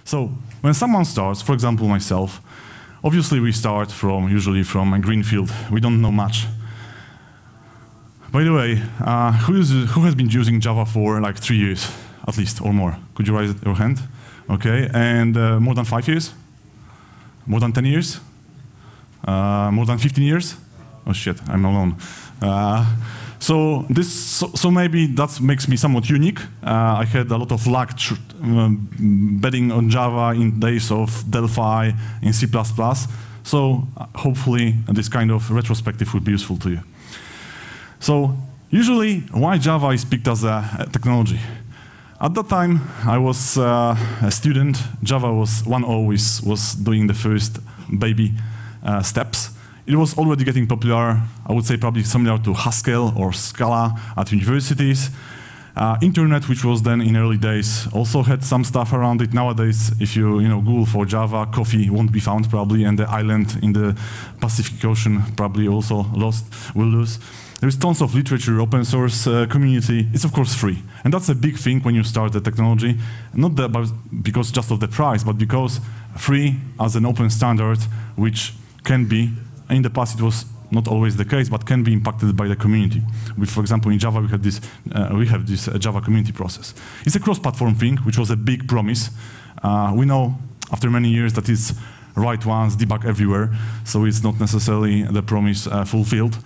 So when someone starts, for example myself, obviously we start usually from a green field. We don't know much. By the way, who has been using Java for like 3 years, at least, or more? Could you raise your hand? Okay, and more than 5 years? More than 10 years? More than 15 years? Oh shit, I'm alone. So maybe that makes me somewhat unique. I had a lot of luck betting on Java in days of Delphi, in C++. So hopefully this kind of retrospective will be useful to you. So usually, why Java is picked as a technology? At that time, I was a student. Java was 1.0 was doing the first baby steps. It was already getting popular, I would say probably similar to Haskell or Scala at universities. Internet, which was then in early days, also had some stuff around it. Nowadays, if you Google for Java, coffee won't be found probably, and the island in the Pacific Ocean probably also will lose. There's tons of literature, open source community. It's of course free. And that's a big thing when you start the technology, not because just of the price, but because free as an open standard, which can be, in the past it was not always the case, but can be impacted by the community. For example, in Java we have this Java community process. It's a cross-platform thing, which was a big promise. We know after many years that it's write once, debug everywhere, so it's not necessarily the promise fulfilled.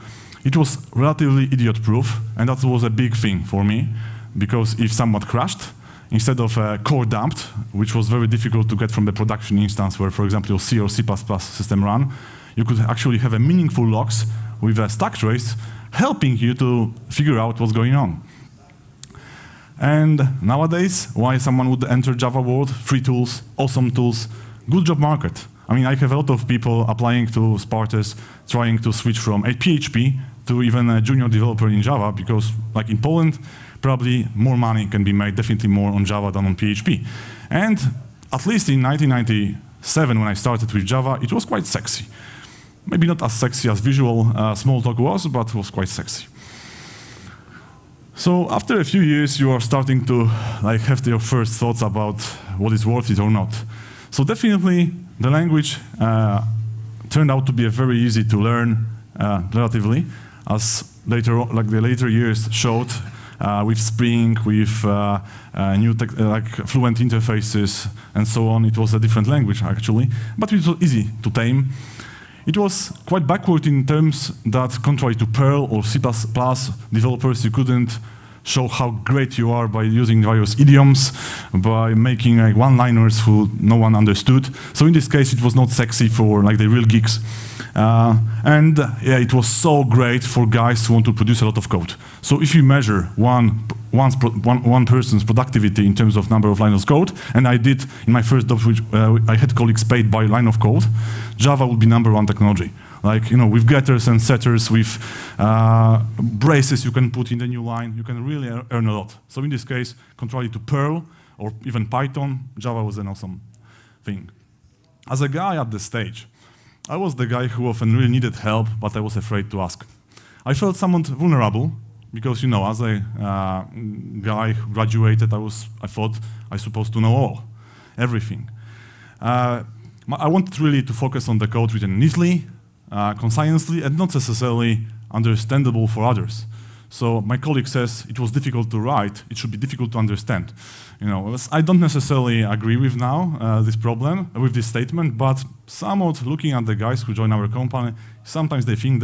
It was relatively idiot-proof, and that was a big thing for me, because if somewhat crashed, instead of core dumped, which was very difficult to get from the production instance where, for example, your C or C++ system ran, you could actually have a meaningful logs with a stack trace helping you to figure out what's going on. And nowadays, why someone would enter Java world? Free tools, awesome tools, good job market. I mean, I have a lot of people applying to Spartans, trying to switch from a PHP to even a junior developer in Java, because like in Poland, probably more money can be made, definitely more on Java than on PHP. And at least in 1997, when I started with Java, it was quite sexy. Maybe not as sexy as visual Smalltalk was, but it was quite sexy. So after a few years, you are starting to like have your first thoughts about what is worth it or not. So definitely, the language turned out to be very easy to learn relatively, as the later years showed, with Spring, with new fluent interfaces and so on. It was a different language actually, but it was easy to tame. It was quite backward in terms that, contrary to Perl or C++ developers, you couldn't show how great you are by using various idioms, by making like one-liners who no one understood. So in this case, it was not sexy for like the real geeks. And yeah, it was so great for guys who want to produce a lot of code. So if you measure one person's productivity in terms of number of lines of code, and I did in my first job, which I had colleagues paid by line of code, Java would be #1 technology. Like, with getters and setters, with braces you can put in the new line, you can really earn a lot. So in this case, contrary to Perl or even Python, Java was an awesome thing. As a guy at the stage, I was the guy who often really needed help, but I was afraid to ask. I felt somewhat vulnerable because, as a guy who graduated, I thought I was supposed to know everything. I wanted really to focus on the code written neatly, concisely, and not necessarily understandable for others. So my colleague says it was difficult to write, it should be difficult to understand. I don't necessarily agree with now this problem, with this statement, but somewhat looking at the guys who join our company, sometimes they think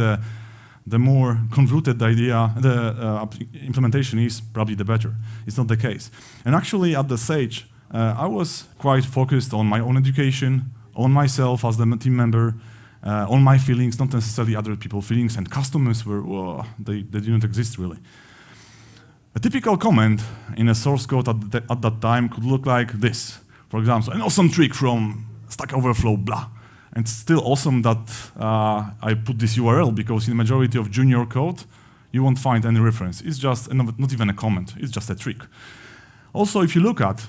the more convoluted the idea, the implementation is, probably the better. It's not the case. And actually at the stage, I was quite focused on my own education, on myself as the team member, on my feelings, not necessarily other people's feelings, and customers were, they didn't exist really. A typical comment in a source code at that time could look like this. For example, an awesome trick from Stack Overflow, blah. And it's still awesome that I put this URL, because in the majority of junior code, you won't find any reference. It's just not even a comment, it's just a trick. Also, if you look at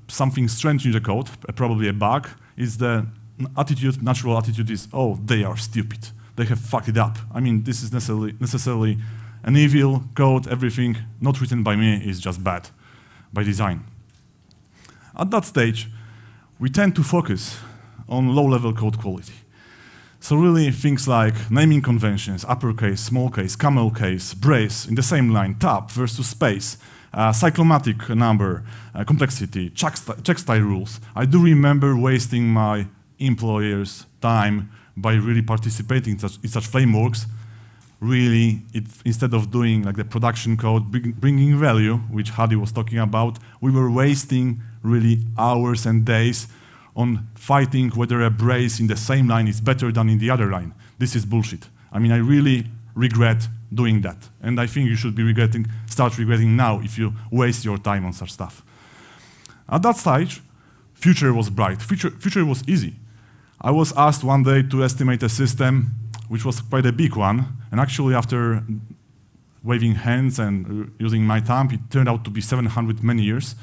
something strange in the code, probably a bug, is the natural attitude is, oh, they are stupid. They have fucked it up. I mean, this is necessarily an evil code, everything not written by me is just bad by design. At that stage, we tend to focus on low-level code quality. So really things like naming conventions, uppercase, small case, camel case, brace in the same line, tab versus space, cyclomatic number, complexity, check style rules. I do remember wasting my employer's time by really participating in such frameworks. Really, instead of doing like the production code, bringing value, which Hadi was talking about, we were wasting really hours and days on fighting whether a brace in the same line is better than in the other line. This is bullshit. I mean, I really regret doing that. And I think you should be start regretting now if you waste your time on such stuff. At that stage, future was bright. Future was easy. I was asked one day to estimate a system, which was quite a big one. And actually, after waving hands and using my thumb, it turned out to be 700 man-years.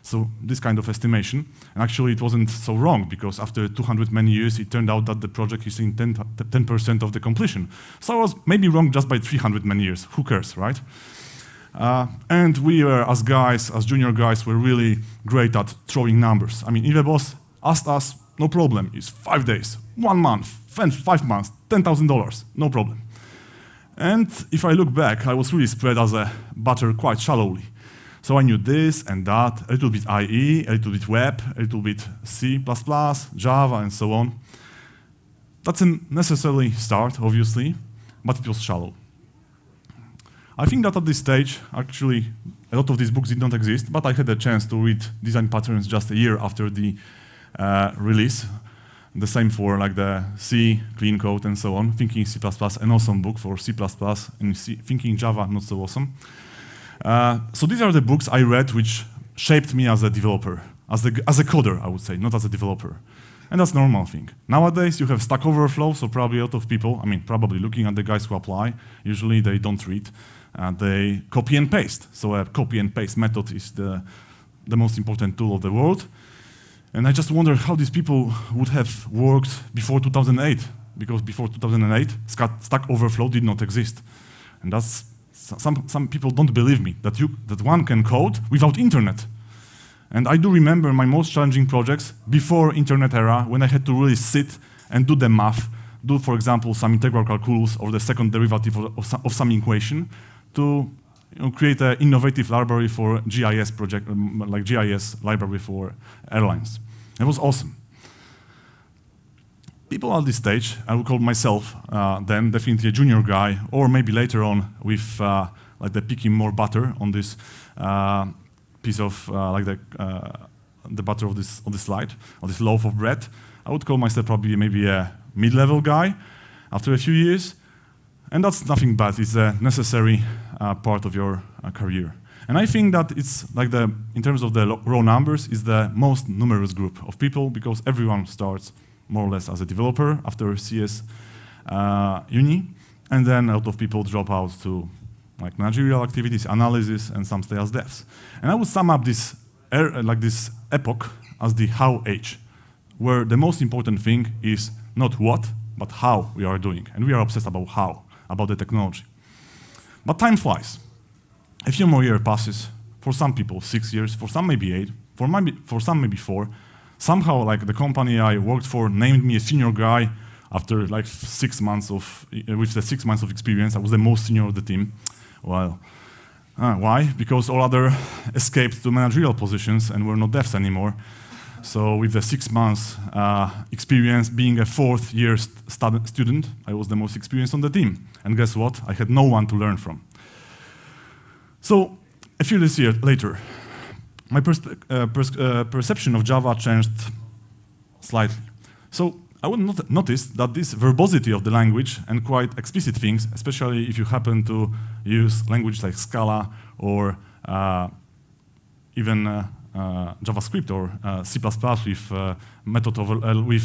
So this kind of estimation. And actually, it wasn't so wrong, because after 200 man-years, it turned out that the project is in 10% of the completion. So I was maybe wrong just by 300 man-years. Who cares, right? And we were, as junior guys, were really great at throwing numbers. I mean, if a boss asked us, no problem, it's 5 days, 1 month, 5 months, $10,000, no problem. And if I look back, I was really spread as a butter quite shallowly. So I knew this and that, a little bit IE, a little bit web, a little bit C++, Java, and so on. That's a necessary start, obviously, but it was shallow. I think that at this stage, actually, a lot of these books did not exist, but I had a chance to read design patterns just a year after the release. The same for like the C, clean code, and so on. Thinking C++, an awesome book for C++, and Thinking Java, not so awesome. So these are the books I read which shaped me as a developer, as a coder, I would say, not as a developer. And that's a normal thing. Nowadays, you have Stack Overflow, so probably a lot of people, I mean, probably looking at the guys who apply, usually they don't read, they copy and paste. So a copy and paste method is the most important tool of the world. And I just wonder how these people would have worked before 2008, because before 2008, Stack Overflow did not exist. And that's some people don't believe me that one can code without internet. And I do remember my most challenging projects before internet era, when I had to really sit and do the math, do, for example, some integral calculus or the second derivative of some equation to create an innovative library for GIS project, like GIS library for airlines. It was awesome. People at this stage, I would call myself then definitely a junior guy, or maybe later on with like the picking more butter on this piece of like the butter of this slide, or this loaf of bread. I would call myself probably maybe a mid-level guy after a few years, and that's nothing bad. It's a necessary part of your career. And I think that it's like in terms of the raw numbers, is the most numerous group of people, because everyone starts more or less as a developer after CS uni, and then a lot of people drop out to like managerial activities, analysis, and some stay as devs. And I would sum up this epoch as the how age, where the most important thing is not what, but how we are doing. And we are obsessed about how, about the technology. But time flies. A few more years passes. For some people, 6 years. For some, maybe 8. For some, maybe 4. Somehow, like the company I worked for named me a senior guy after like 6 months with the 6 months of experience. I was the most senior of the team. Well, why? Because all other escaped to managerial positions and were not devs anymore. So with the 6 months experience, being a 4th year student, I was the most experienced on the team. And guess what? I had no one to learn from. So a few years later, my perception of Java changed slightly. So I would notice that this verbosity of the language and quite explicit things, especially if you happen to use language like Scala or even JavaScript or C++ with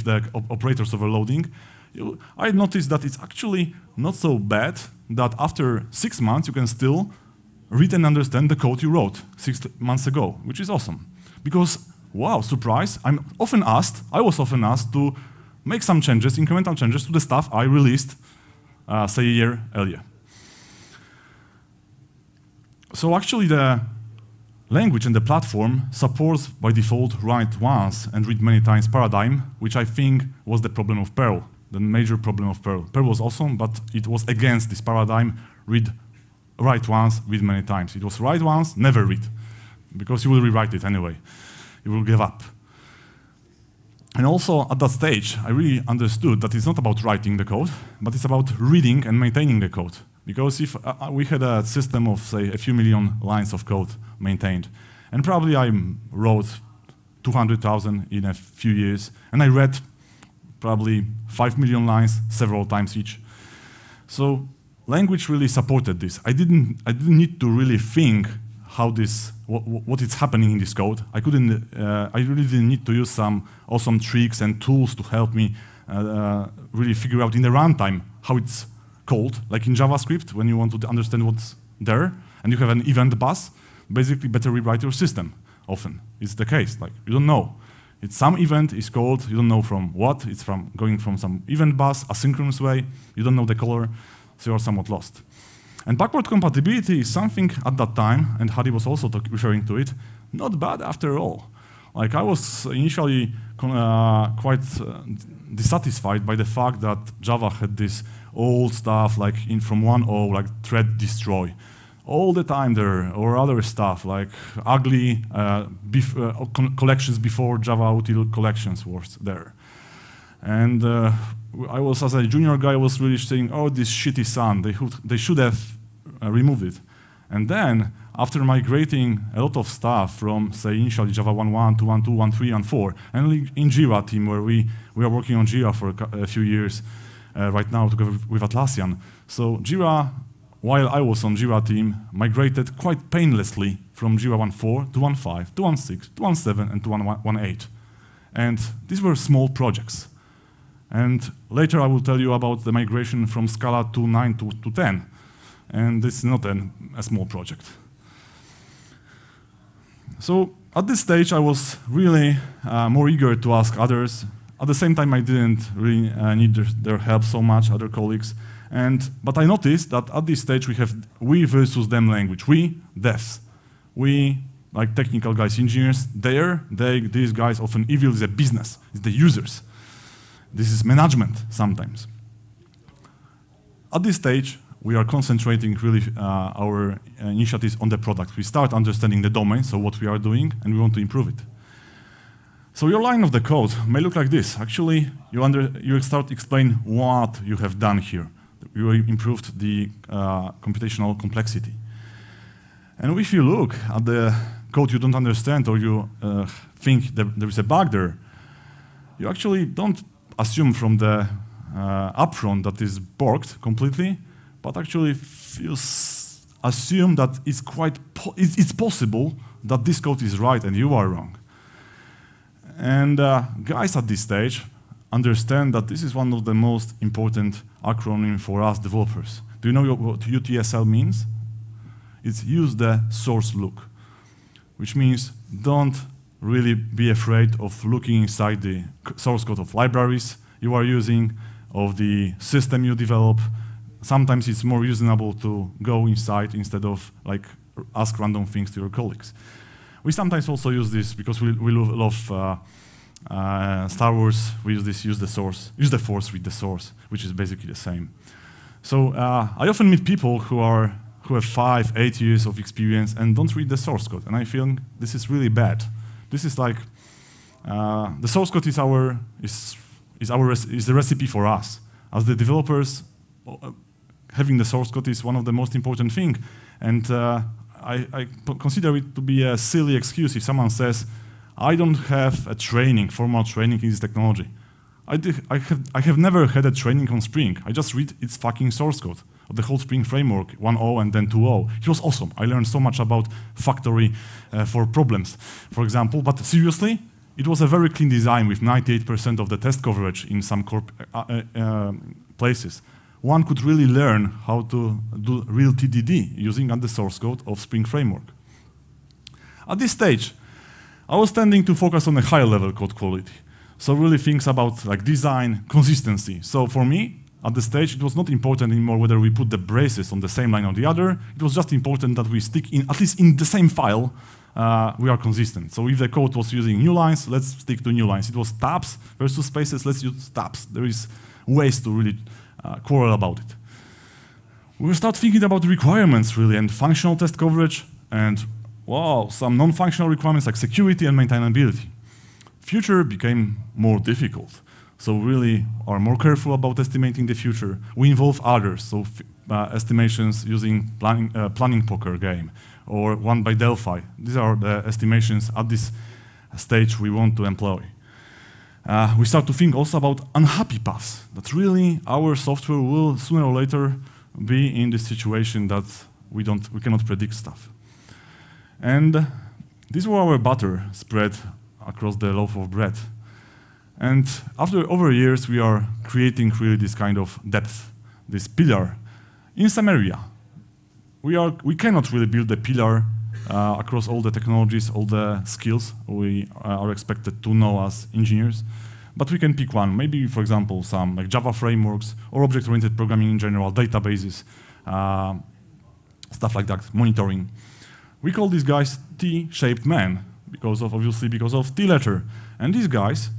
the operators overloading, I noticed that it's actually not so bad that after 6 months you can still read and understand the code you wrote 6 months ago, which is awesome. Because, wow, surprise, I was often asked to make some changes, incremental changes to the stuff I released, say, a year earlier. So actually the language and the platform supports by default write once and read many times paradigm, which I think was the problem of Perl, the major problem of Perl. Perl was awesome, but it was against this paradigm, write once, read many times. It was write once, never read, because you will rewrite it anyway. You will give up. And also, at that stage, I really understood that it's not about writing the code, but it's about reading and maintaining the code. Because if we had a system of, say, a few million lines of code maintained, and probably I wrote 200,000 in a few years, and I read probably 5 million lines several times each. So language really supported this. I didn't need to really think how this, what is happening in this code. I really didn't need to use some awesome tricks and tools to help me really figure out in the runtime how it's called. Like in JavaScript, when you want to understand what's there, and you have an event bus, basically better rewrite your system. Often it's the case. Like you don't know. It's some event is called, you don't know from what. It's from going from some event bus, asynchronous way. You don't know the color, so you're somewhat lost. And backward compatibility is something at that time, and Hadi was also referring to it, not bad after all. Like I was initially quite dissatisfied by the fact that Java had this old stuff like from 1.0, like thread destroy. All the time there, or other stuff like ugly collections before Java util collections was there. And I was, as a junior guy, I was really saying, oh, this shitty son, they should have removed it. And then, after migrating a lot of stuff from, say, initially Java 1.1 to 1.2, 1.3, and 4, and in Jira team, where we are working on Jira for a few years right now together with Atlassian. So Jira, while I was on Jira team, migrated quite painlessly from Jira 1.4 to 1.5, to 1.6, to 1.7, and to 1.8. And these were small projects. And later I will tell you about the migration from Scala to 9 to 10. And this is not a small project. So at this stage, I was really more eager to ask others. At the same time, I didn't really need their help so much, other colleagues. But I noticed that at this stage, we have we versus them language. We, devs. We, like technical guys, engineers, these guys often evil is a business. It's the users. This is management sometimes. At this stage, we are concentrating really our initiatives on the product. We start understanding the domain, so what we are doing, and we want to improve it. So your line of the code may look like this. Actually, you start explain what you have done here. You improved the computational complexity. And if you look at the code you don't understand or you think that there is a bug there, you actually don't assume from the upfront that is borked completely, but actually assume that it's possible that this code is right and you are wrong. And guys at this stage understand that this is one of the most important acronyms for us developers. Do you know what UTSL means? It's use the source look, which means don't really be afraid of looking inside the source code of libraries you are using, of the system you develop. Sometimes it's more reasonable to go inside instead of like ask random things to your colleagues. We sometimes also use this because we love Star Wars. We use this, use the force, read the source, which is basically the same. So I often meet people who have 5, 8 years of experience and don't read the source code, and I feel this is really bad. This is like the source code is the recipe for us as the developers. Having the source code is one of the most important things, and I consider it to be a silly excuse if someone says, I don't have a formal training in this technology. I have never had a training on Spring. I just read its fucking source code of the whole Spring framework, 1.0 and then 2.0. It was awesome. I learned so much about factory for problems, for example. But seriously, it was a very clean design with 98% of the test coverage in some places. One could really learn how to do real TDD using the source code of Spring Framework. At this stage, I was tending to focus on a higher level code quality. So really things about like design, consistency. So for me, at the stage, it was not important anymore whether we put the braces on the same line or the other. It was just important that we stick in, at least in the same file, we are consistent. So if the code was using new lines, let's stick to new lines. It was tabs versus spaces, let's use tabs. There is ways to really quarrel about it. We start thinking about requirements, really, and functional test coverage, and wow, some non-functional requirements like security and maintainability. Future became more difficult. So really are more careful about estimating the future. We involve others, so estimations using planning poker game, or one by Delphi. These are the estimations at this stage we want to employ. We start to think also about unhappy paths, that really our software will sooner or later be in this situation that we cannot predict stuff. And these were our butter spread across the loaf of bread. And over years, we are creating really this kind of depth, this pillar in some area. We cannot really build a pillar across all the technologies, all the skills we are expected to know as engineers. But we can pick one, maybe, for example, some like Java frameworks or object-oriented programming in general, databases, stuff like that, monitoring. We call these guys T-shaped men, obviously because of T letter. And these guys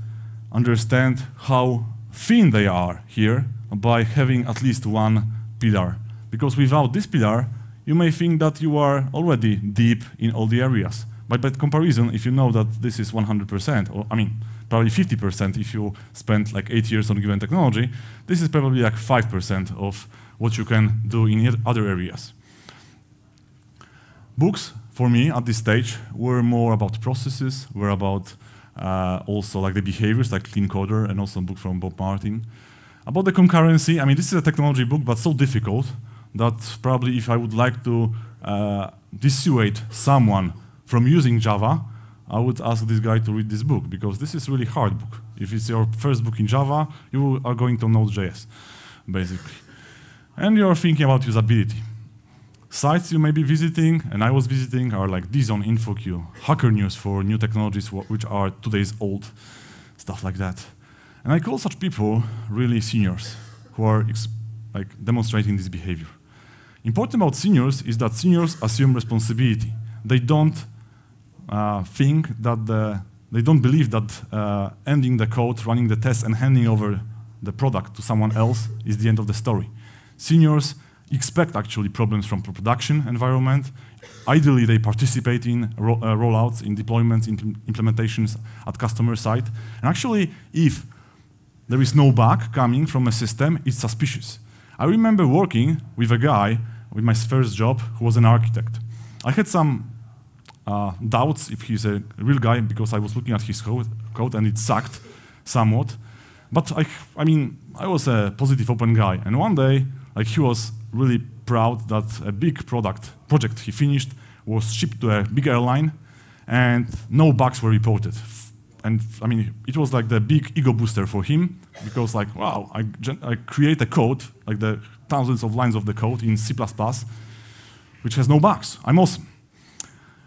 understand how thin they are here by having at least one pillar. Because without this pillar, you may think that you are already deep in all the areas. But by comparison, if you know that this is 100%, or I mean, probably 50% if you spend like 8 years on given technology, this is probably like 5% of what you can do in other areas. Books, for me, at this stage, were more about processes, were about also like the behaviors, like Clean Coder, and also a book from Bob Martin. About the concurrency, I mean, this is a technology book, but so difficult that probably if I would like to dissuade someone from using Java, I would ask this guy to read this book, because this is really hard book. If it's your first book in Java, you are going to Node.js, basically. And you're thinking about usability. Sites you may be visiting, and I was visiting, are like DZone, InfoQ, Hacker News for new technologies which are 2 days old, stuff like that. And I call such people really seniors, who are like demonstrating this behavior. Important about seniors is that seniors assume responsibility. They don't think that they don't believe that ending the code, running the test, and handing over the product to someone else is the end of the story. Seniors expect actually problems from production environment. Ideally, they participate in rollouts, in deployments, in implementations at customer side. And actually, if there is no bug coming from a system, it's suspicious. I remember working with a guy with my first job who was an architect. I had some doubts if he's a real guy, because I was looking at his code and it sucked somewhat. But I mean, I was a positive, open guy. And one day, like, he was really proud that a big project he finished was shipped to a big airline, and no bugs were reported. And I mean, it was like the big ego booster for him, because like, wow, I create a code, like the thousands of lines of the code in C++, which has no bugs. I'm awesome.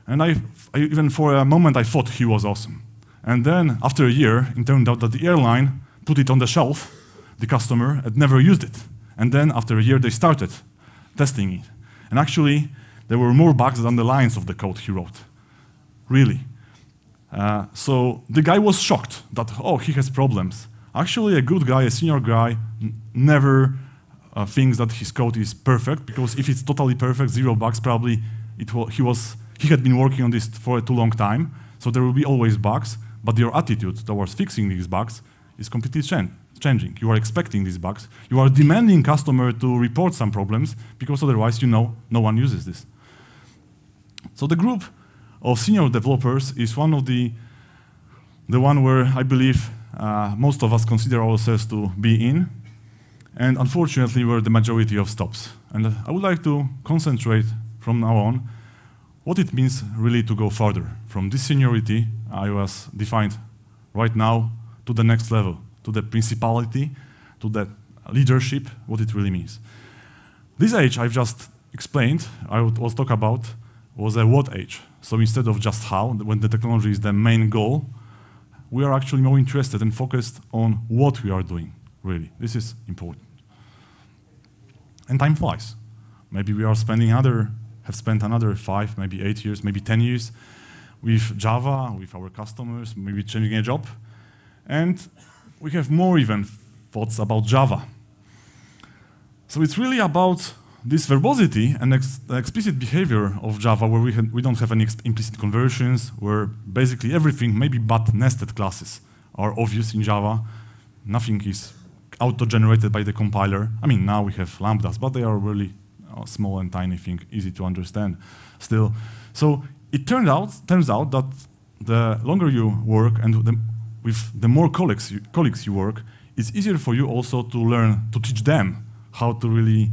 And I even for a moment I thought he was awesome. And then after a year, it turned out that the airline put it on the shelf, the customer had never used it. And then after a year, they started testing it. And actually, there were more bugs than the lines of the code he wrote. Really. So the guy was shocked that, oh, he has problems. Actually, a good guy, a senior guy, never thinks that his code is perfect, because if it's totally perfect, 0 bugs, probably he had been working on this for a too long time, so there will be always bugs, but your attitude towards fixing these bugs is completely changing. You are expecting these bugs. You are demanding customer to report some problems, because otherwise, you know, no one uses this. So the group of senior developers is one of the one where I believe most of us consider ourselves to be in, and unfortunately, we're the majority of stops. And I would like to concentrate from now on what it means really to go further from this seniority I was defined right now to the next level, to the principality, to the leadership, what it really means. This age I've just explained, I was talking about, was a what age. So instead of just how, when the technology is the main goal, we are actually more interested and focused on what we are doing, really. This is important. And time flies. Maybe we are have spent another 5, maybe 8 years, maybe 10 years. with Java, with our customers, maybe changing a job. And we have more even thoughts about Java. So it's really about this verbosity and explicit behavior of Java, where we don't have any implicit conversions, where basically everything, maybe but nested classes, are obvious in Java. Nothing is auto-generated by the compiler. I mean, now we have lambdas, but they are really small and tiny thing, easy to understand still. So it turns out that the longer you work and with the more colleagues you work, it's easier for you also to learn, to teach them how to really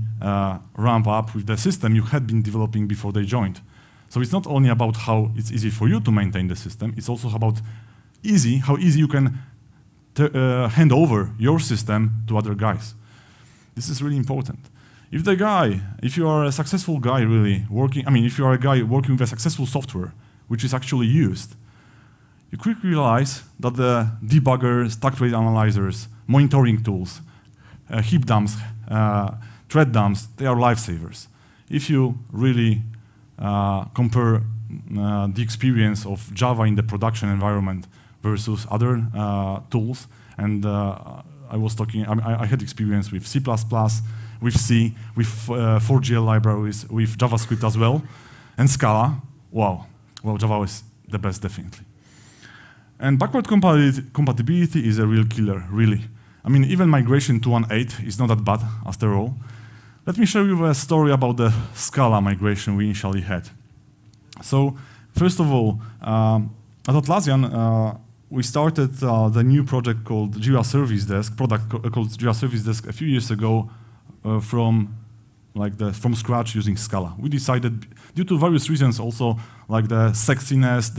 ramp up with the system you had been developing before they joined. So it's not only about how it's easy for you to maintain the system, it's also about how easy you can hand over your system to other guys. This is really important. If you are a successful guy really working, if you are a guy working with a successful software, which is actually used, you quickly realize that the debuggers, stack rate analyzers, monitoring tools, heap dumps, thread dumps, they are lifesavers. If you really compare the experience of Java in the production environment versus other tools, and I had experience with C++, with C, with 4GL libraries, with JavaScript as well, and Scala. Wow, well, Java is the best, definitely. And backward compatibility is a real killer, really. Even migration to 1.8 is not that bad, after all. Let me show you a story about the Scala migration we initially had. So, first of all, at Atlassian, we started the new project called Jira Service Desk, product called Jira Service Desk a few years ago from scratch using Scala. We decided, due to various reasons also, like the sexiness,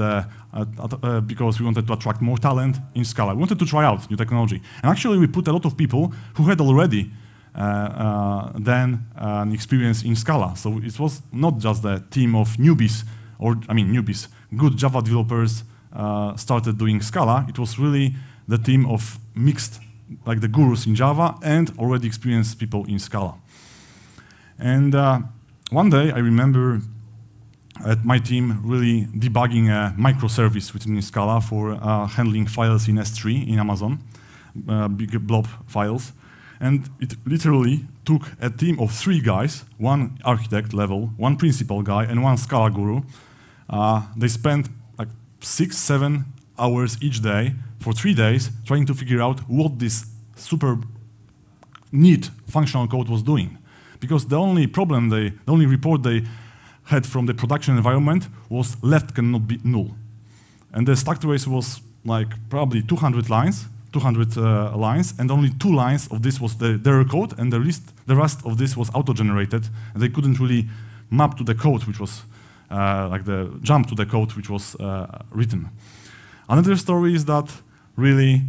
because we wanted to attract more talent in Scala. We wanted to try out new technology. And actually we put a lot of people who had already an experience in Scala. So it was not just the team of newbies, good Java developers started doing Scala. It was really the team of mixed, like the gurus in Java and already experienced people in Scala. And one day I remember at my team really debugging a microservice within Scala for handling files in S3 in Amazon, big blob files. And it literally took a team of 3 guys, 1 architect level, 1 principal guy, and 1 Scala guru. They spent like 6-7 hours each day for 3 days trying to figure out what this super neat functional code was doing. Because the only report they had from the production environment was left cannot be null. And the stack trace was like probably 200 lines, and only 2 lines of this was their code, and the rest of this was auto-generated, and they couldn't really map to the code, which was jump to the code which was written. Another story is that really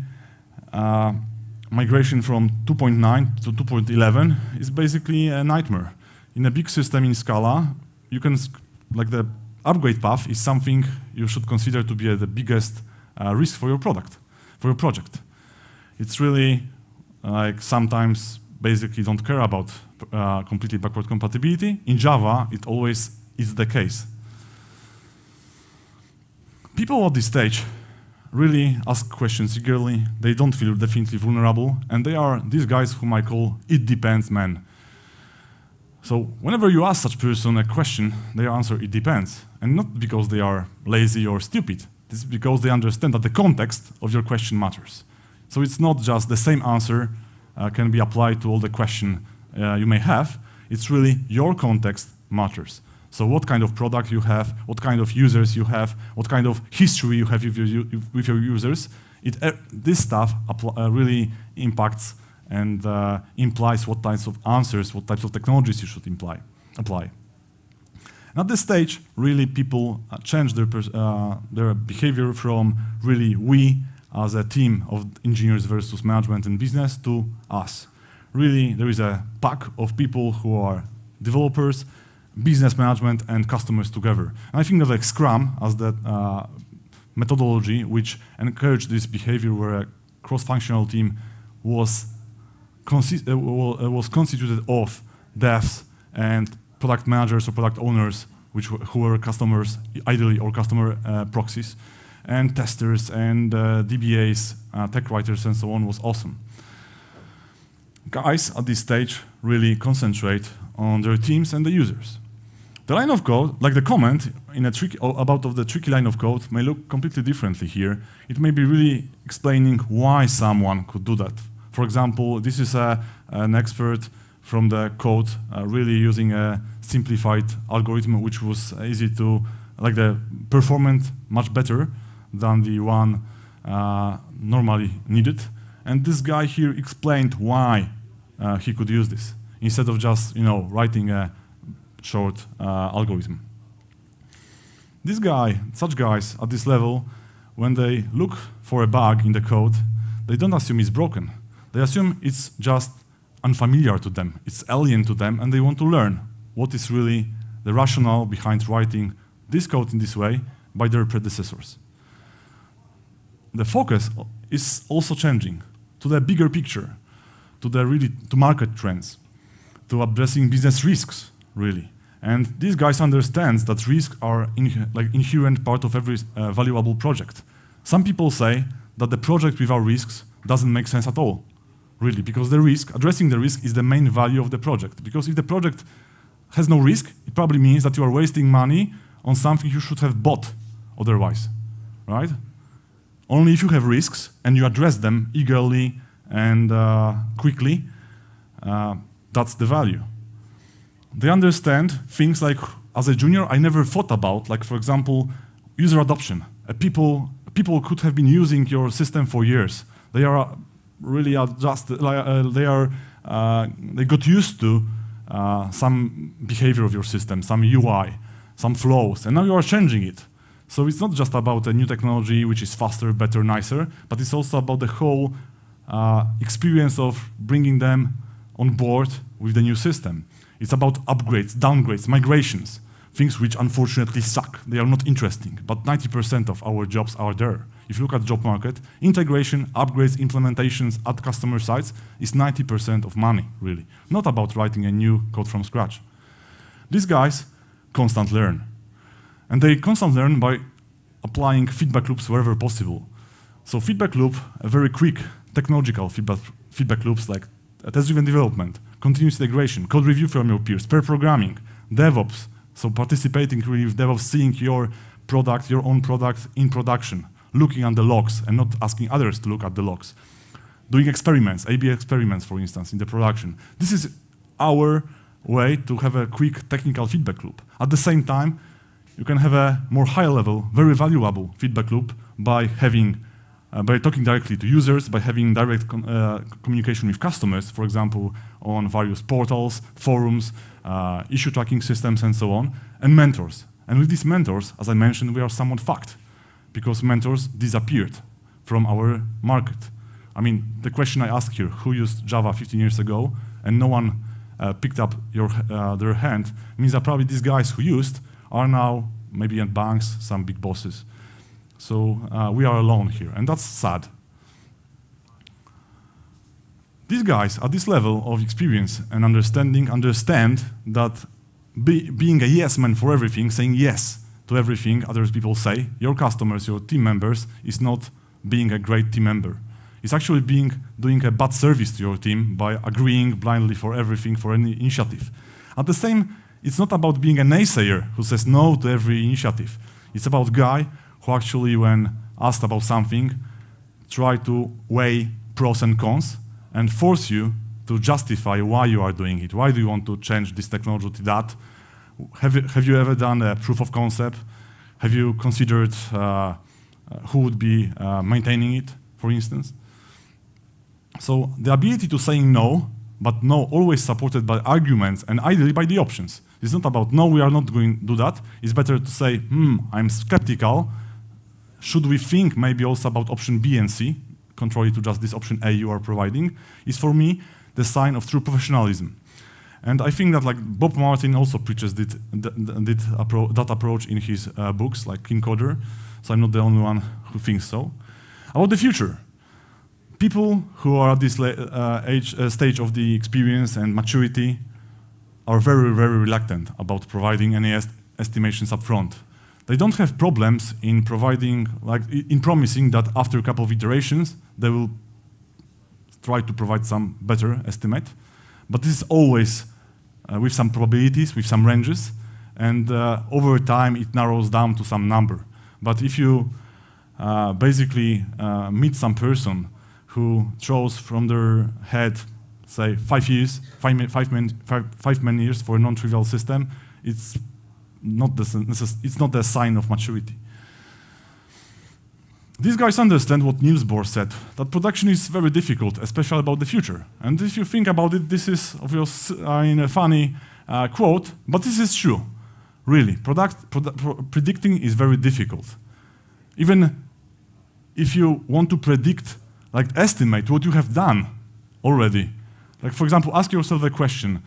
migration from 2.9 to 2.11 is basically a nightmare. In a big system in Scala, the upgrade path is something you should consider to be the biggest risk for your project. It's really like sometimes basically don't care about completely backward compatibility. In Java, it always is the case. People at this stage really ask questions eagerly. They don't feel definitely vulnerable, and they are these guys whom I call "it depends" men. So whenever you ask such person a question, they answer "it depends," and not because they are lazy or stupid. This is because they understand that the context of your question matters. So it's not just the same answer can be applied to all the question you may have. It's really your context matters. So what kind of product you have, what kind of users you have, what kind of history you have with your users, this stuff really impacts and implies what types of answers, what types of technologies you should apply. And at this stage, really people change their behavior from really we as a team of engineers versus management and business to us. Really, there is a pack of people who are developers, business management, and customers together. And I think that like Scrum as the methodology which encouraged this behavior where a cross-functional team was constituted of devs and product managers or product owners who were customers, ideally, or customer proxies, and testers, and DBAs, tech writers, and so on, was awesome. Guys at this stage really concentrate on their teams and the users. The line of code, like the comment in a about the tricky line of code, may look completely differently here. It may be really explaining why someone could do that. For example, this is an expert from the code really using a simplified algorithm which was easy to, like the performance much better than the one normally needed. And this guy here explained why he could use this, instead of just writing a short algorithm. Such guys at this level, when they look for a bug in the code, they don't assume it's broken. They assume it's just unfamiliar to them, it's alien to them, and they want to learn what is really the rationale behind writing this code in this way by their predecessors. The focus is also changing to the bigger picture, to market trends, to addressing business risks, really. And these guys understand that risks are inherent part of every valuable project. Some people say that the project without risks doesn't make sense at all, really, because addressing the risk is the main value of the project. Because if the project has no risk, it probably means that you are wasting money on something you should have bought otherwise, right? Only if you have risks and you address them eagerly and quickly, that's the value. They understand things like, as a junior, I never thought about, like, for example, user adoption. People could have been using your system for years. They are really adjusted, they got used to some behavior of your system, some UI, some flows, and now you are changing it. So it's not just about a new technology which is faster, better, nicer, but it's also about the whole experience of bringing them on board with the new system. It's about upgrades, downgrades, migrations, things which unfortunately suck. They are not interesting, but 90% of our jobs are there. If you look at the job market, integration, upgrades, implementations at customer sites is 90% of money, really. Not about writing a new code from scratch. These guys constantly learn. And they constantly learn by applying feedback loops wherever possible. So feedback loop, a very quick technological feedback loops like test-driven development, continuous integration, code review from your peers, pair programming, DevOps, so participating really with DevOps, seeing your product, your own product in production, looking at the logs and not asking others to look at the logs. Doing experiments, A/B experiments, for instance, in the production. This is our way to have a quick technical feedback loop. At the same time, you can have a more high-level, very valuable feedback loop by talking directly to users, by having direct communication with customers, for example, on various portals, forums, issue tracking systems, and so on, and mentors. And with these mentors, as I mentioned, we are somewhat fucked, because mentors disappeared from our market. I mean, the question I asked here, who used Java 15 years ago, and no one picked up their hand, means that probably these guys who used are now maybe at banks, some big bosses. So we are alone here, and that's sad. These guys, at this level of experience and understanding, understand that being a yes man for everything, saying yes to everything other people say, your customers, your team members, is not being a great team member. It's actually doing a bad service to your team by agreeing blindly for everything, for any initiative. At the same, it's not about being a naysayer who says no to every initiative. It's about a guy who actually, when asked about something, try to weigh pros and cons and force you to justify why you are doing it. Why do you want to change this technology to that? Have you ever done a proof of concept? Have you considered who would be maintaining it, for instance? So the ability to saying no, but no always supported by arguments and ideally by the options. It's not about, no, we are not going to do that. It's better to say, I'm skeptical. Should we think maybe also about option B and C, contrary to just this option A you are providing, is for me the sign of true professionalism. And I think that like Bob Martin also preaches that approach in his books, like King Coder, so I'm not the only one who thinks so. About the future, people who are at this stage of the experience and maturity are very, very reluctant about providing estimations up front. They don't have problems in providing, like, in promising that after a couple of iterations, they will try to provide some better estimate. But this is always with some probabilities, with some ranges, and over time it narrows down to some number. But if you basically meet some person who throws from their head, say, 5 years, 5 man years for a non-trivial system, it's not the sign of maturity. These guys understand what Niels Bohr said, that production is very difficult, especially about the future. And if you think about it, this is obviously a funny quote, but this is true. Really, predicting is very difficult. Even if you want to predict, like estimate what you have done already. Like, for example, ask yourself a question.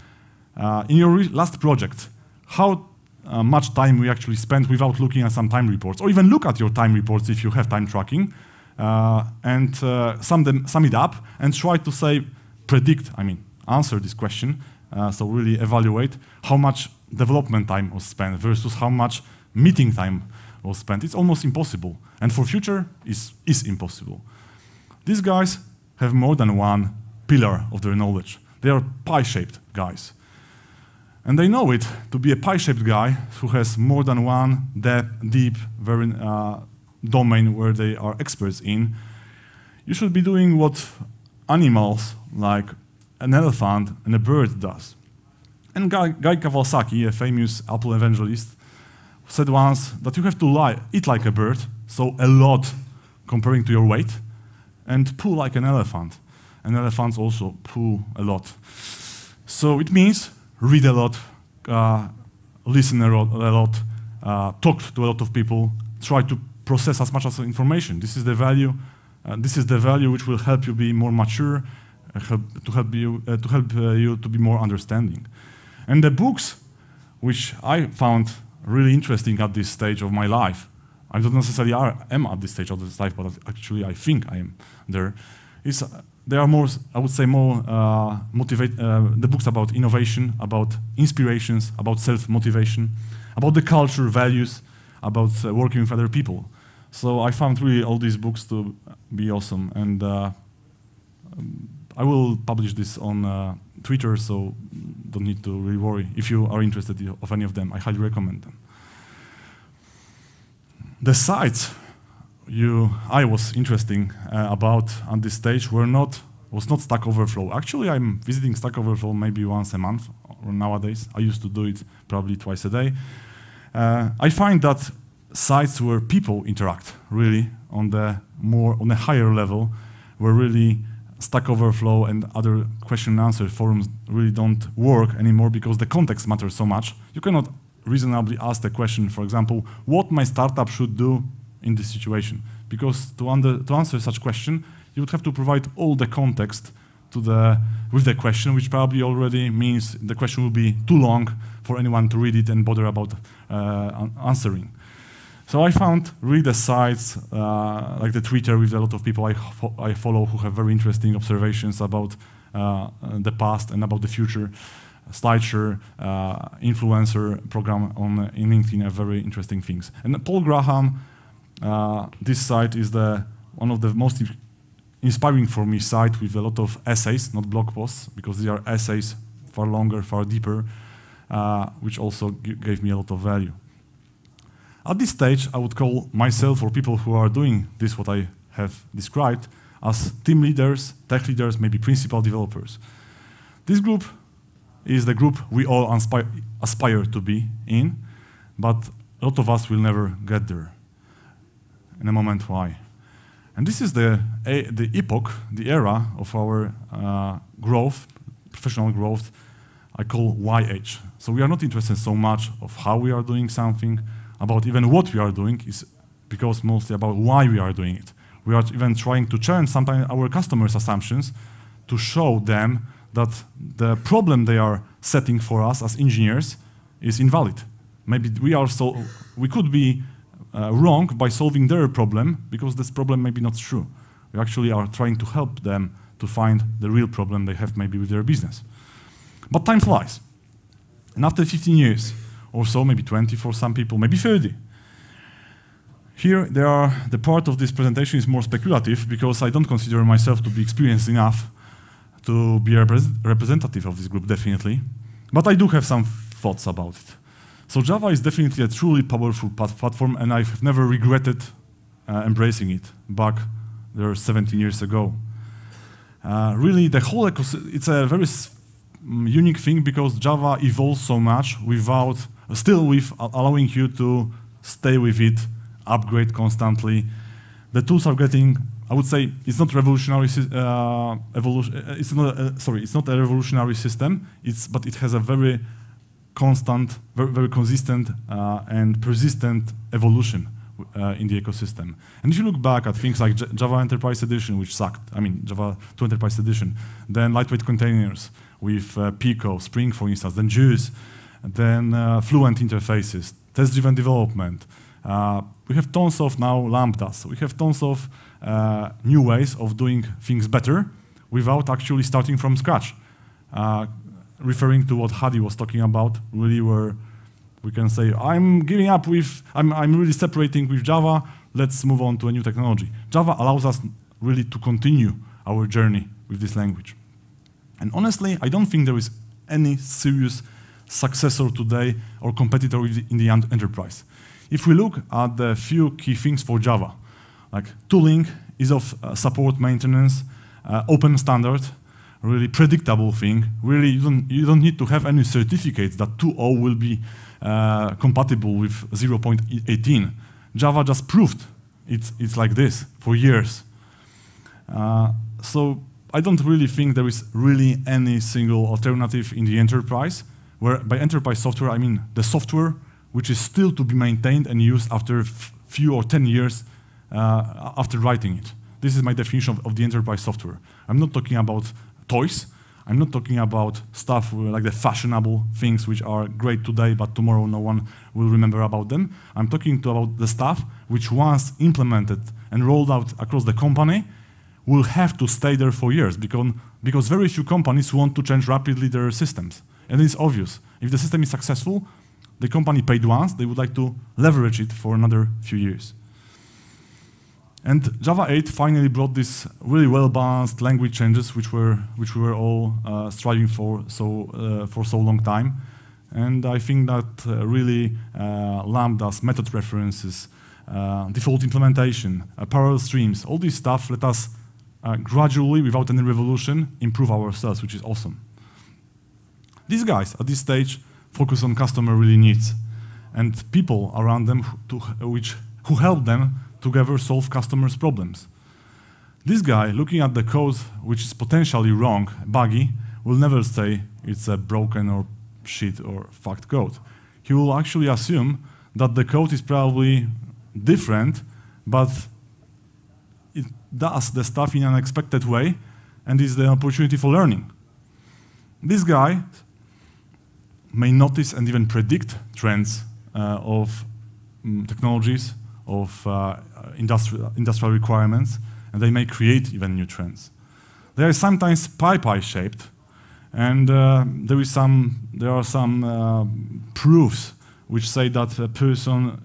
In your last project, how much time we actually spent without looking at some time reports, or even look at your time reports if you have time tracking, and sum it up and try to say, answer this question, so really evaluate how much development time was spent versus how much meeting time was spent. It's almost impossible, and for future is impossible. These guys have more than one pillar of their knowledge. They are pie-shaped guys. And they know it to be a pie-shaped guy who has more than one deep domain where they are experts in. You should be doing what animals like an elephant and a bird does. And Guy Kawasaki, a famous Apple evangelist, said once that you have to eat like a bird, so a lot comparing to your weight, and poo like an elephant. And elephants also poo a lot. So it means read a lot, listen a lot, talk to a lot of people, try to process as much as information. This is the value. This is the value which will help you be more mature, to help you to be more understanding. And the books which I found really interesting at this stage of my life, I don't necessarily am at this stage of this life, but actually I think I am there. They are more, I would say, more the books about innovation, about inspirations, about self-motivation, about the culture, values, about working with other people. So I found really all these books to be awesome, and I will publish this on Twitter, so don't need to really worry. If you are interested in any of them, I highly recommend them. The sites I was interested about on this stage was not Stack Overflow. Actually, I'm visiting Stack Overflow maybe once a month nowadays. I used to do it probably twice a day. I find that sites where people interact really on a higher level, where really Stack Overflow and other question and answer forums really don't work anymore because the context matters so much. You cannot reasonably ask the question, for example, what my startup should do in this situation, because to answer such question, you would have to provide all the context with the question, which probably already means the question will be too long for anyone to read it and bother about answering. So I found really the sites like the Twitter with a lot of people I follow who have very interesting observations about the past and about the future. SlideShare, influencer program in LinkedIn are very interesting things. And Paul Graham, this site is one of the most inspiring for me site with a lot of essays, not blog posts, because these are essays far longer, far deeper, which also gave me a lot of value. At this stage, I would call myself or people who are doing this, what I have described, as team leaders, tech leaders, maybe principal developers. This group is the group we all aspire to be in, but a lot of us will never get there. In a moment, why? And this is the epoch, the era of our growth, professional growth, I call YH. So we are not interested so much of how we are doing something, about even what we are doing, is because mostly about why we are doing it. We are even trying to challenge sometimes our customers' assumptions to show them that the problem they are setting for us as engineers is invalid. Maybe we could be wrong by solving their problem because this problem may be not true. We actually are trying to help them to find the real problem they have maybe with their business. But time flies. And after 15 years, or so, maybe 20 for some people, maybe 30. Here, the part of this presentation is more speculative because I don't consider myself to be experienced enough to be a representative of this group, definitely. But I do have some thoughts about it. So Java is definitely a truly powerful platform, and I've never regretted embracing it back there 17 years ago. Really, the whole ecosystem, it's a very unique thing because Java evolves so much without, still with allowing you to stay with it, upgrade constantly. The tools are getting, I would say, it's not revolutionary it's not a revolutionary system, but it has a very constant, very consistent and persistent evolution in the ecosystem. And if you look back at things like Java Enterprise Edition, which sucked, I mean Java 2 Enterprise Edition, then lightweight containers with Pico, Spring, for instance, then Juice, then fluent interfaces, test-driven development. We have tons of now lambdas. We have tons of new ways of doing things better without actually starting from scratch. Referring to what Hadi was talking about, really where we can say, I'm giving up with, I'm really separating with Java, let's move on to a new technology. Java allows us really to continue our journey with this language. And honestly, I don't think there is any serious successor today or competitor in the enterprise. If we look at the few key things for Java, like tooling, ease of support, maintenance, open standard, really predictable thing. Really, you don't need to have any certificates that 2.0 will be compatible with 0.18. Java just proved it's like this for years. So I don't really think there is really any single alternative in the enterprise, where by enterprise software, I mean the software which is still to be maintained and used after few or 10 years after writing it. This is my definition of the enterprise software. I'm not talking about toys. I'm not talking about stuff like the fashionable things which are great today, but tomorrow no one will remember about them. I'm talking about the stuff which once implemented and rolled out across the company will have to stay there for years because very few companies want to change rapidly their systems. And it's obvious. If the system is successful, the company paid once, they would like to leverage it for another few years. And Java 8 finally brought this really well-balanced language changes, which we were all striving for so long time. And I think that really lambdas, method references, default implementation, parallel streams, all this stuff let us gradually, without any revolution, improve ourselves, which is awesome. These guys at this stage focus on customer really needs and people around them who help them together solve customers' problems. This guy, looking at the code which is potentially wrong, buggy, will never say it's a broken or shit or fucked code. He will actually assume that the code is probably different, but it does the stuff in an unexpected way and is the opportunity for learning. This guy may notice and even predict trends of technologies, of industrial requirements, and they may create even new trends. They are sometimes pie-shaped, and there are some proofs which say that a person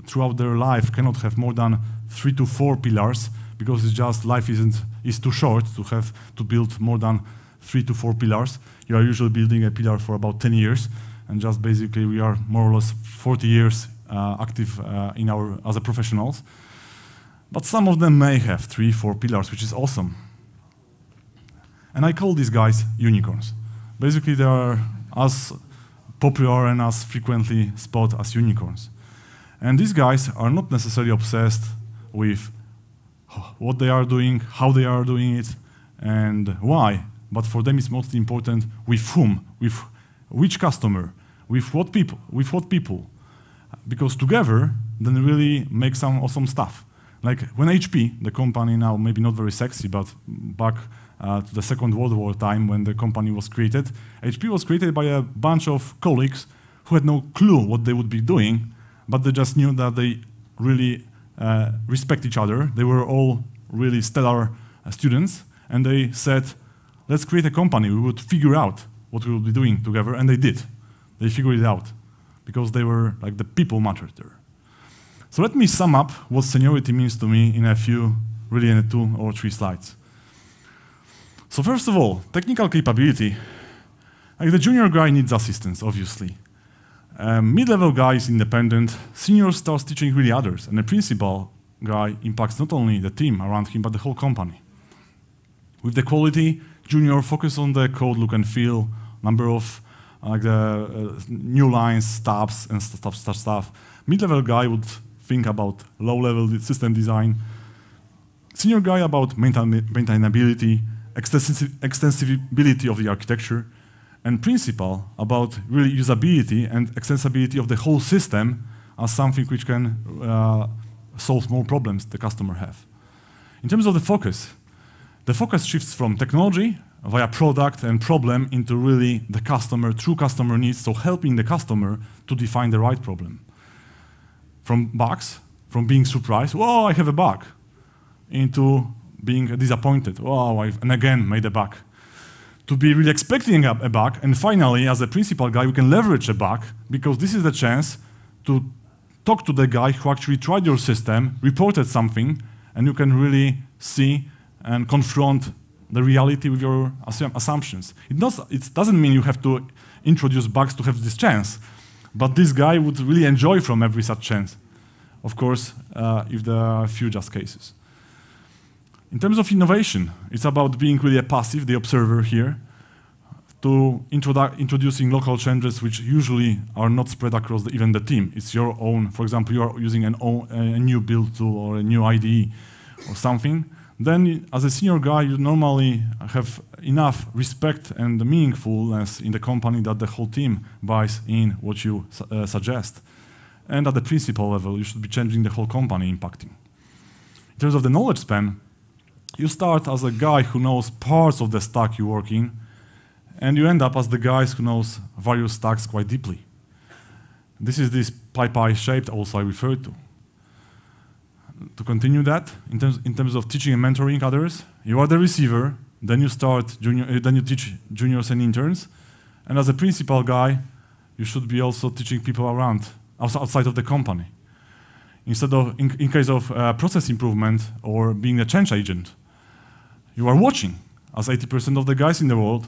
throughout their life cannot have more than 3 to 4 pillars because it's just life is too short to build more than 3 to 4 pillars. You are usually building a pillar for about 10 years, and just basically we are more or less 40 years active as a professionals. But some of them may have 3, 4 pillars, which is awesome. And I call these guys unicorns. Basically, they are as popular and as frequently spotted as unicorns. And these guys are not necessarily obsessed with what they are doing, how they are doing it, and why. But for them, it's most important with whom, with which customer, with what people. Because together, then really make some awesome stuff. Like when HP, the company now maybe not very sexy, but back to the Second World War time when the company was created, HP was created by a bunch of colleagues who had no clue what they would be doing, but they just knew that they really respect each other. They were all really stellar students, and they said, let's create a company. We would figure out what we will be doing together, and they did. They figured it out. because they were like the people mattered there. So let me sum up what seniority means to me in a few, really in 2 or 3 slides. So first of all, technical capability. Like the junior guy needs assistance, obviously. Mid-level guy is independent. Senior starts teaching really others, and the principal guy impacts not only the team around him, but the whole company. With the quality, junior focus on the code look and feel, number of new lines, stubs, and stuff. Mid-level guy would think about low-level system design. Senior guy about maintainability, extensibility of the architecture, and principal about really usability and extensibility of the whole system as something which can solve more problems the customer have. In terms of the focus shifts from technology via product and problem into really the customer, true customer needs, so helping the customer to define the right problem. From bugs, from being surprised, whoa, I have a bug, into being disappointed, whoa, I've again made a bug. To be really expecting a bug, and finally, as a principal guy, we can leverage a bug, because this is the chance to talk to the guy who actually tried your system, reported something, and you can really see and confront the reality with your assumptions. It doesn't mean you have to introduce bugs to have this chance, but this guy would really enjoy from every such chance. Of course, if there are a few just cases. In terms of innovation, it's about being really a passive, the observer here, to introducing local changes which usually are not spread across even the team. It's your own, for example, you are using a new build tool or a new IDE or something. Then as a senior guy, you normally have enough respect and meaningfulness in the company that the whole team buys in what you suggest. And at the principal level, you should be changing the whole company, impacting. In terms of the knowledge span, you start as a guy who knows parts of the stack you work in, and you end up as the guys who knows various stacks quite deeply. This is this pie shaped also I referred to. To continue that, in terms of teaching and mentoring others, you are the receiver, then you teach juniors and interns, and as a principal guy, you should be also teaching people around, outside of the company. Instead of, in case of process improvement or being a change agent, you are watching. As 80% of the guys in the world,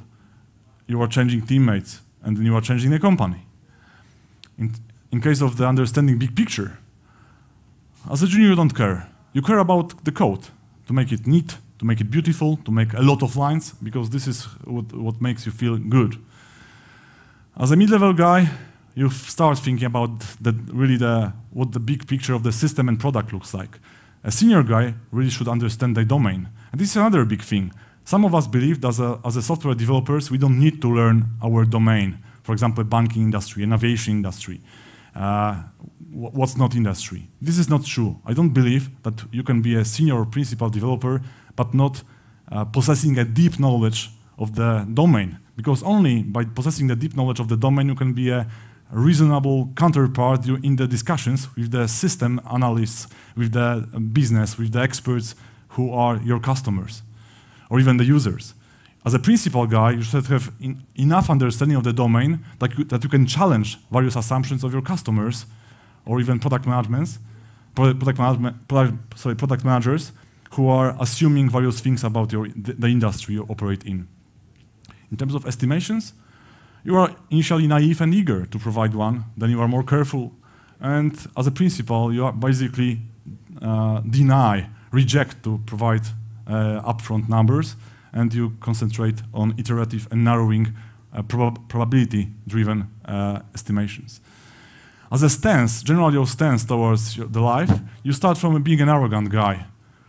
you are changing teammates, and then you are changing the company. In case of the understanding big picture, as a junior, you don't care. You care about the code, to make it neat, to make it beautiful, to make a lot of lines, because this is what makes you feel good. As a mid-level guy, you start thinking about what the big picture of the system and product looks like. A senior guy really should understand the domain. And this is another big thing. Some of us believe that as a software developers, we don't need to learn our domain. For example, banking industry, and aviation industry. What's not industry. This is not true. I don't believe that you can be a senior or principal developer but not possessing a deep knowledge of the domain. Because only by possessing the deep knowledge of the domain you can be a reasonable counterpart in the discussions with the system analysts, with the business, with the experts who are your customers, or even the users. As a principal guy, you should have enough understanding of the domain that you can challenge various assumptions of your customers, or even product managers who are assuming various things about the industry you operate in. In terms of estimations, you are initially naive and eager to provide one, then you are more careful, and as a principal, you are basically reject to provide upfront numbers, and you concentrate on iterative and narrowing probability-driven estimations. As a stance, generally your stance towards the life, you start from being an arrogant guy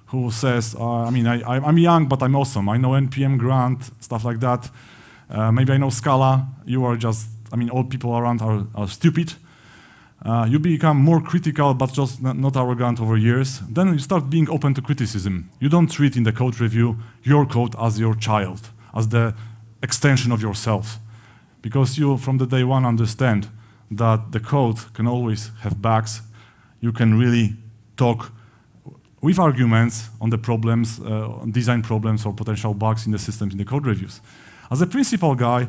who says, I'm young, but I'm awesome. I know NPM, Grant, stuff like that. Maybe I know Scala. You are just, all people around are stupid. You become more critical, but just not arrogant over years. Then you start being open to criticism. You don't treat in the code review your code as your child, as the extension of yourself. Because you, from the day one, understand that the code can always have bugs. You can really talk with arguments on the problems, on design problems or potential bugs in the systems in the code reviews. As a principal guy,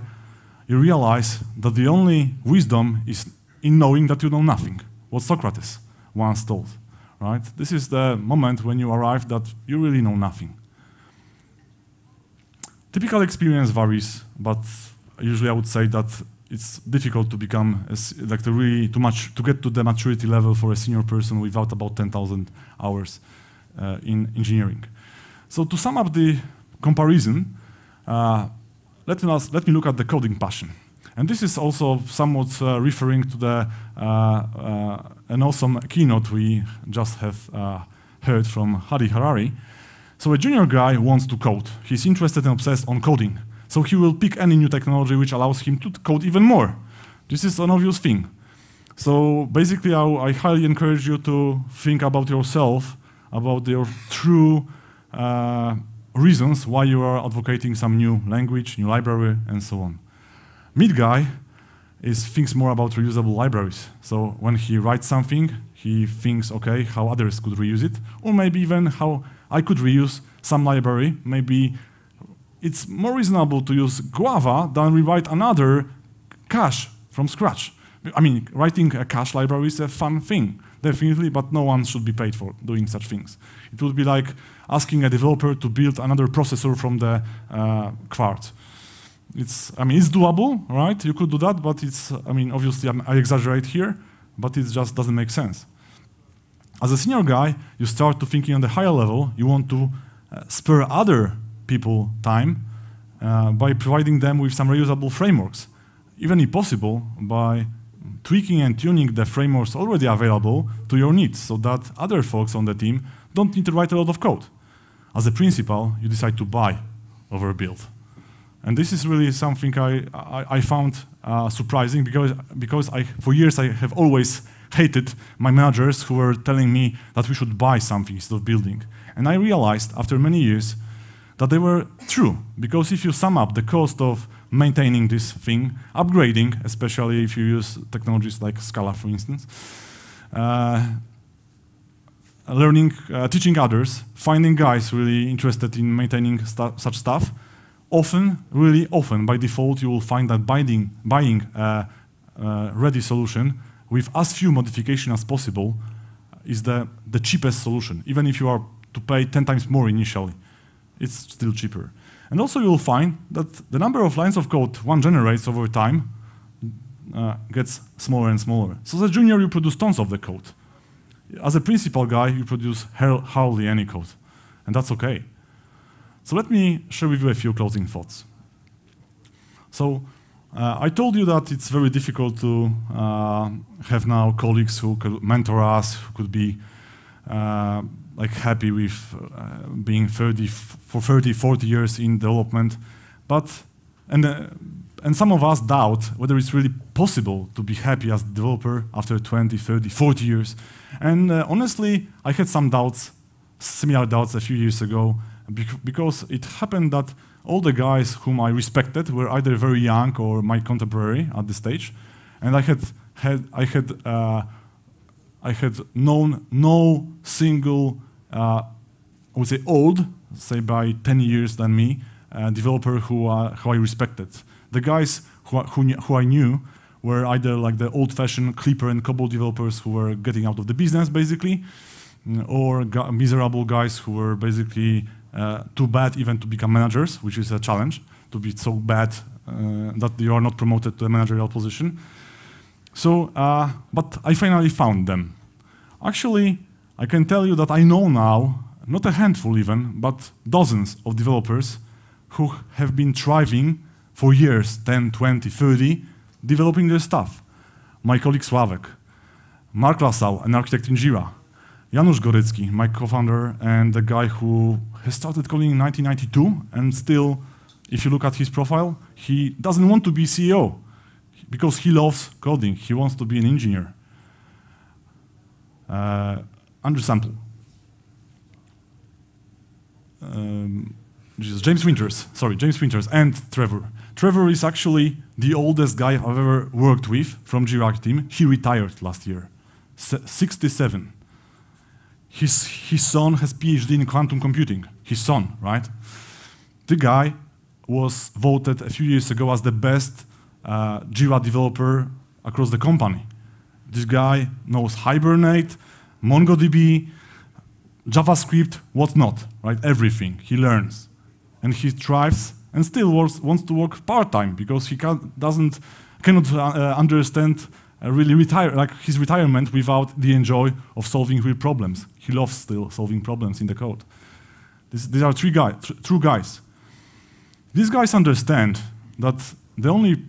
you realize that the only wisdom is in knowing that you know nothing, what Socrates once told, right? This is the moment when you arrive that you really know nothing. Typical experience varies, but usually I would say that it's difficult to become to get to the maturity level for a senior person without about 10,000 hours in engineering. So to sum up the comparison, let me look at the coding passion. And this is also somewhat referring to an awesome keynote we just have heard from Hadi Harari. So a junior guy wants to code. He's interested and obsessed on coding. So he will pick any new technology which allows him to code even more. This is an obvious thing. So basically, I highly encourage you to think about yourself, about your true reasons why you are advocating some new language, new library, and so on. Mid guy thinks more about reusable libraries. So when he writes something, he thinks, okay, how others could reuse it, or maybe even how I could reuse some library. Maybe it's more reasonable to use Guava than rewrite another cache from scratch. I mean, writing a cache library is a fun thing, definitely, but no one should be paid for doing such things. It would be like asking a developer to build another processor from the Quartz. It's doable, right? You could do that, but obviously I exaggerate here, but it just doesn't make sense. As a senior guy, you start to thinking on the higher level. You want to spare other people time by providing them with some reusable frameworks, even if possible, by tweaking and tuning the frameworks already available to your needs so that other folks on the team don't need to write a lot of code. As a principal, you decide to buy over build. And this is really something I found surprising because for years I have always hated my managers who were telling me that we should buy something instead of building. And I realized after many years that they were true, because if you sum up the cost of maintaining this thing, upgrading, especially if you use technologies like Scala, for instance, learning, teaching others, finding guys really interested in maintaining such stuff, really often, by default, you will find that buying a ready solution with as few modifications as possible is the cheapest solution. Even if you are to pay 10 times more initially, it's still cheaper. And also you will find that the number of lines of code one generates over time gets smaller and smaller. So as a junior, you produce tons of the code. As a principal guy, you produce hardly any code, and that's okay. So let me share with you a few closing thoughts. So I told you that it's very difficult to have now colleagues who could mentor us, who could be happy with being 30, 40 years in development, and some of us doubt whether it's really possible to be happy as a developer after 20, 30, 40 years. And honestly, I had some doubts, similar doubts a few years ago, because it happened that all the guys whom I respected were either very young or my contemporary at this stage, and I had known no single, I would say old, say by 10 years than me, developer who I respected. The guys who I knew were either like the old-fashioned Clipper and COBOL developers who were getting out of the business, basically, or miserable guys who were basically too bad even to become managers, which is a challenge, to be so bad that you are not promoted to a managerial position. So, but I finally found them. Actually, I can tell you that I know now, not a handful even, but dozens of developers who have been thriving for years, 10, 20, 30, developing their stuff. My colleague Sławek, Mark Lasau, an architect in Jira, Janusz Gorycki, my co-founder, and the guy who has started coding in 1992, and still, if you look at his profile, he doesn't want to be CEO because he loves coding. He wants to be an engineer. Andrew Sample. James Winters, and Trevor. Trevor is actually the oldest guy I've ever worked with from Jira team. He retired last year, 67. His son has PhD in quantum computing. His son, right? The guy was voted a few years ago as the best Jira developer across the company. This guy knows Hibernate, MongoDB, JavaScript, what's not, right? Everything. He learns. And he thrives and still wants to work part-time because he cannot understand really his retirement without the enjoy of solving real problems. He loves still solving problems in the code. These are true guys. These guys understand that the only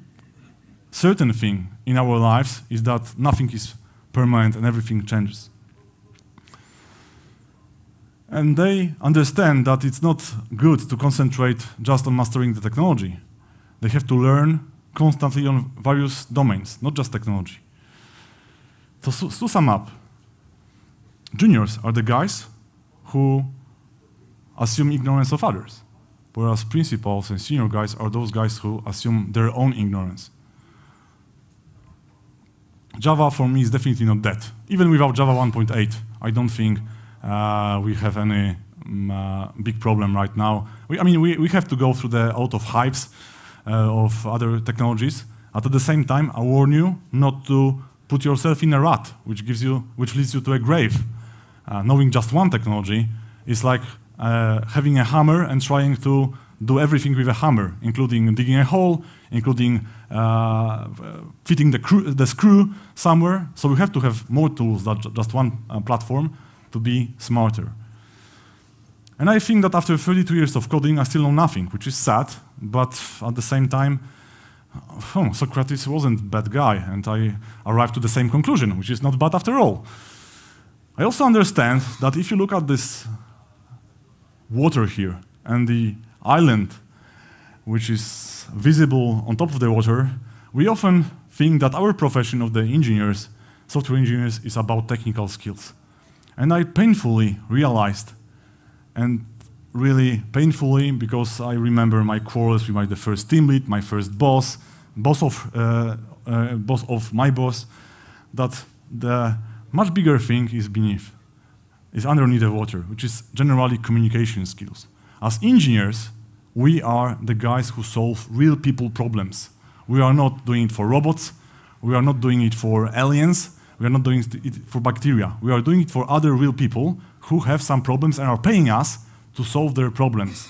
certain thing in our lives is that nothing is permanent and everything changes. And they understand that it's not good to concentrate just on mastering the technology. They have to learn constantly on various domains, not just technology. So to sum up, juniors are the guys who assume ignorance of others, whereas principals and senior guys are those guys who assume their own ignorance. Java, for me, is definitely not that. Even without Java 1.8, I don't think we have any big problem right now. We have to go through a lot of hypes of other technologies. But at the same time, I warn you not to put yourself in a rut, which leads you to a grave. Knowing just one technology is like having a hammer and trying to do everything with a hammer, including digging a hole, including fitting the screw somewhere. So we have to have more tools than just one platform to be smarter. And I think that after 32 years of coding, I still know nothing, which is sad, but at the same time, Socrates wasn't a bad guy, and I arrived to the same conclusion, which is not bad after all. I also understand that if you look at this water here and the island, which is visible on top of the water, we often think that our profession of the engineers, software engineers, is about technical skills. And I painfully realized, and really painfully, because I remember my quarrels with the first team lead, my first boss of my boss, that the much bigger thing is underneath the water, which is generally communication skills. As engineers, we are the guys who solve real people problems. We are not doing it for robots. We are not doing it for aliens. We are not doing it for bacteria. We are doing it for other real people who have some problems and are paying us to solve their problems.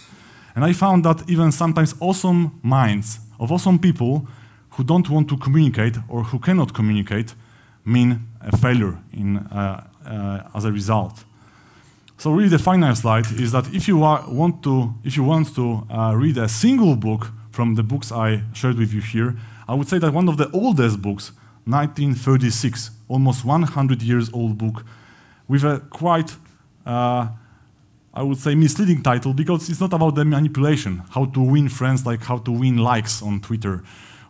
And I found that even sometimes awesome minds of awesome people who don't want to communicate or who cannot communicate mean a failure as a result. So really the final slide is that if you want to read a single book from the books I shared with you here, I would say that one of the oldest books, 1936, almost 100 years old book, with a quite, I would say, misleading title, because it's not about the manipulation, how to win friends, like how to win likes on Twitter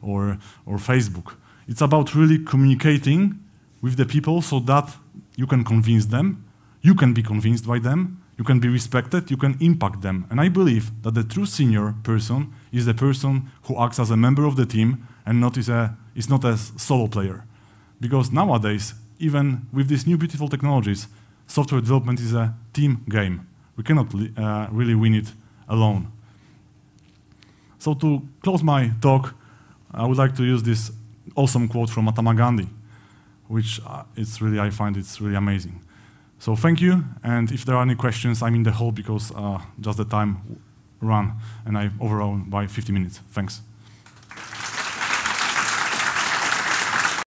or Facebook. It's about really communicating with the people so that you can convince them, you can be convinced by them, you can be respected, you can impact them. And I believe that the true senior person is the person who acts as a member of the team and is not a solo player. Because nowadays, even with these new beautiful technologies, software development is a team game. We cannot really win it alone. So to close my talk, I would like to use this awesome quote from Mahatma Gandhi, which I find it's really amazing. So thank you, and if there are any questions, I'm in the hall because just the time ran, and I overrun by 50 minutes. Thanks.